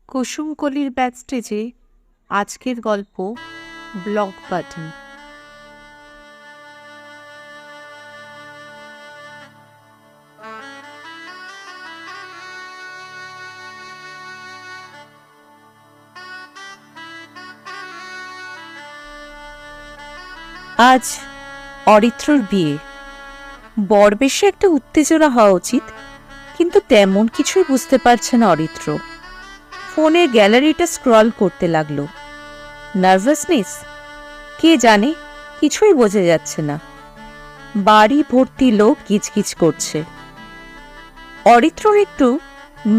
কুসুমকলির ব্যাকস্টেজে আজকের গল্প block button. আজ অরিত্রর বিয়ে। বর বেশি একটা উত্তেজনা হওয়া উচিত, কিন্তু তেমন কিছুই বুঝতে পারছে না অরিত্র। ফোনের গ্যালারিটা স্ক্রল করতে লাগলো। নার্ভাসনেস? কে জানে, কিছুই বোঝা যাচ্ছে না। বাড়ি ভর্তি লোক গিজগিজ করছে। অরিত্রর একটু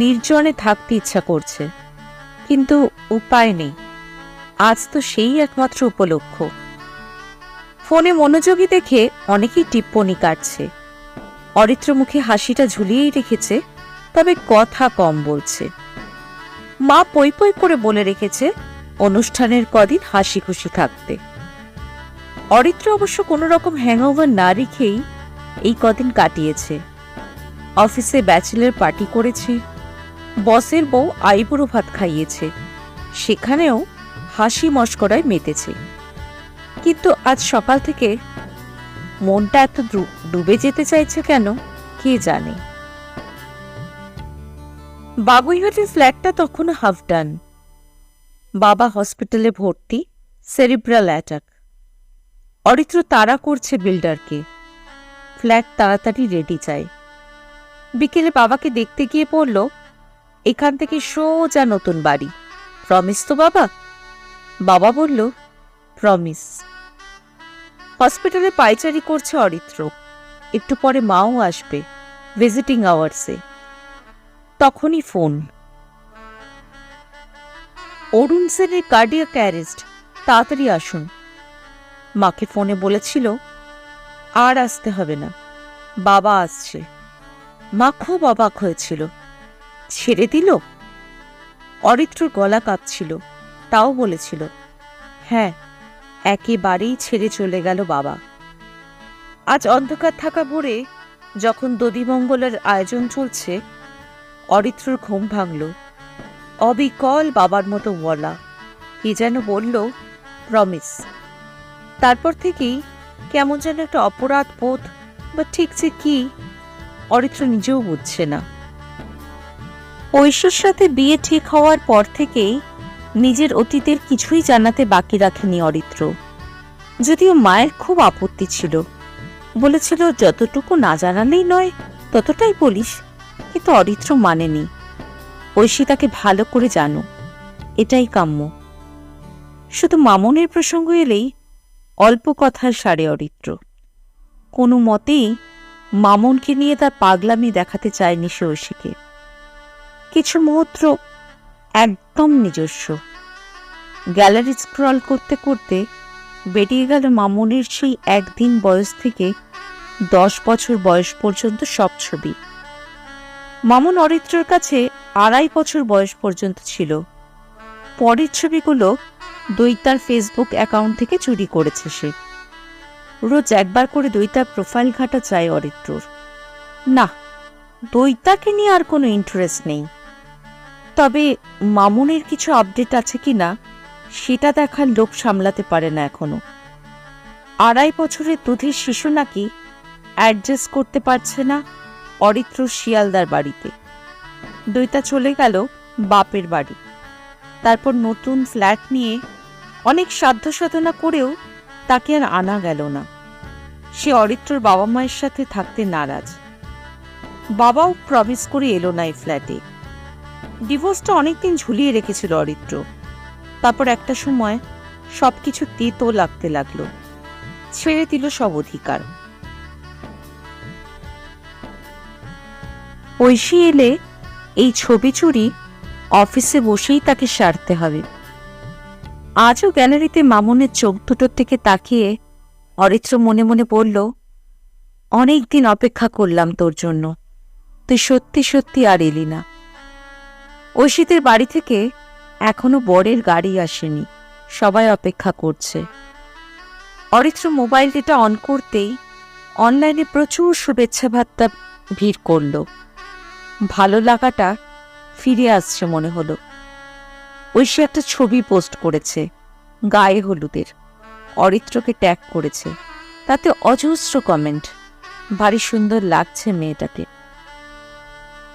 নির্জনে থাকতে ইচ্ছা করছে, কিন্তু উপায় নেই। আজ তো সেই একমাত্র উপলক্ষ। ফোনে মনোযোগী দেখে অনেকেই টিপ্পনি কাটছে। অরিত্র মুখে হাসিটা ঝুলিয়েই রেখেছে, তবে কথা কম বলছে। মা পই পই করে বলে রেখেছে অনুষ্ঠানের কদিন হাসি খুশি থাকতে। অরিত্র অবশ্য কোনো রকম হ্যাংওভার না রেখেই এই কদিন কাটিয়েছে। অফিসে ব্যাচেলর পার্টি করেছে, বসের বউ আইবুড়ো ভাত খাইয়েছে, সেখানেও হাসি মশকরায় মেতেছে। কিন্তু আজ সকাল থেকে মনটা এত ডুবে যেতে চাইছে কেন, কে জানে। বাগুইহাটের ফ্ল্যাটটা তখনও হাফ ডান। বাবা হসপিটালে ভর্তি, সেরিব্রাল অ্যাটাক। অরিত্র তাড়া করছে বিল্ডারকে, ফ্ল্যাট তাড়াতাড়ি রেডি চাই। বিকেলে বাবাকে দেখতে গিয়ে পড়ল, এখান থেকে সোজা নতুন বাড়ি। প্রমিস তো বাবা? বাবা বলল, প্রমিস। হসপিটালে পায়চারি করছে অরিত্র। একটু পরে মাও আসবে ভিজিটিং আওয়ার্সে। তখনই ফোন। অরুণ সেনের কার্ডিয়াক অ্যারেস্ট, তাড়াতাড়ি আসুন। মাকে ফোনে বলেছিল আর আসতে হবে না, বাবা আসছে। মা খুব অবাক হয়েছিল। ছেড়ে দিল? অরিত্রর গলা কাঁপছিল, তাও বলেছিল হ্যাঁ, একেবারেই ছেড়ে চলে গেল বাবা। আজ অন্ধকার থাকা ভোরে যখন দধিমঙ্গলের আয়োজন চলছে, অরিত্রর ঘুম ভাঙল। অবিকল বাবার মতো বলা, কি যেন বলল, প্রমিস। তারপর থেকেই কেমন যেন একটা অপরাধ বোধ, বা ঠিক যে কি অরিত্র নিজেও বুঝছে না। ঐশ্বর সাথে বিয়ে ঠিক হওয়ার পর থেকেই নিজের অতীতের কিছুই জানাতে বাকি রাখেনি অরিত্র। যদিও মায়ের খুব আপত্তি ছিল, বলেছিল যতটুকু না জানালেই নয় ততটাই বলিস, কিন্তু অরিত্র মানেনি। ঐশী তাকে ভালো করে জানো, এটাই কাম্য। শুধু মামনের প্রসঙ্গ এলেই অল্প কথার সারে অরিত্র। কোনো মতেই মামনকে নিয়ে তার পাগলামি দেখাতে চায়নি সে ঐশীকে। কিছু মুহূর্ত একদম নিজস্ব। গ্যালারি স্ক্রল করতে করতে বেরিয়ে গেল মামনের সেই একদিন বয়স থেকে 10 বছর বয়স পর্যন্ত সব ছবি। মামন অরিত্রের কাছে 2.5 বছর বয়স পর্যন্ত ছিল। পরের ছবিগুলো দৈতার ফেসবুক অ্যাকাউন্ট থেকে চুরি করেছে সে। রোজ একবার করে দৈতার প্রোফাইল ঘাটা চায় অরিত্রর। না, দৈতাকে নিয়ে আর কোনো ইন্টারেস্ট নেই। তবে মামনের কিছু আপডেট আছে কিনা সেটা দেখার লোক সামলাতে পারে না এখনো। 2.5 বছরের দুধের শিশু নাকি অ্যাডজাস্ট করতে পারছে না অরিত্র শিয়ালদার বাড়িতে। দৈতা চলে গেল বাপের বাড়ি। তারপর নতুন ফ্ল্যাট নিয়ে অনেক সাধ্য সাধনা করেও তাকে আর আনা গেল না। সে অরিত্রর বাবা মায়ের সাথে থাকতে নারাজ। বাবাও প্রমিস করে এলো না এই ফ্ল্যাটে। ডিভোর্সটা অনেকদিন ঝুলিয়ে রেখেছিল অরিত্র। তারপর একটা সময় সবকিছু তেতো লাগতে লাগলো, ছেড়ে দিল সব অধিকার। ঐশী এলে এই ছবি চুরি অফিসে বসেই তাকে সারতে হবে। আজও গ্যালারিতে মামনের চোখ দুটোর থেকে তাকিয়ে অরিত্র মনে মনে বলল, অনেকদিন অপেক্ষা করলাম তোর জন্য, তুই সত্যি সত্যি আর এলি না। ঐশীদের বাড়ি থেকে এখনো বরের গাড়ি আসেনি, সবাই অপেক্ষা করছে। অরিত্র মোবাইল ডেটা অন করতেই অনলাইনে প্রচুর শুভেচ্ছা বার্তা ভিড় করল। ভালো লাগাটা ফিরে আসছে মনে হলো। ঐশী একটা ছবি পোস্ট করেছে গায়ে হলুদের, অরিত্রকে ট্যাগ করেছে। তাতে অজস্র কমেন্ট, ভারী সুন্দর লাগছে মেয়েটাকে।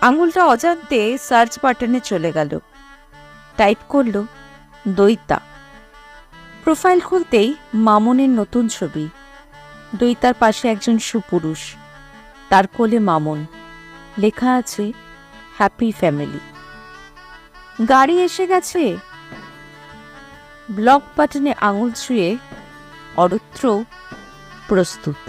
আঙুলটা অজান্তে সার্চ বাটনে চলে গেল, টাইপ করল দইতা। প্রোফাইল খুলতেই মামনের নতুন ছবি, দইতার পাশে একজন সুপুরুষ, তার কোলে মামন, লেখা আছে হ্যাপি ফ্যামিলি। গাড়ি এসে গেছে। ব্লক বাটনে আঙুল ছুঁয়ে অরিত্র প্রস্তুত।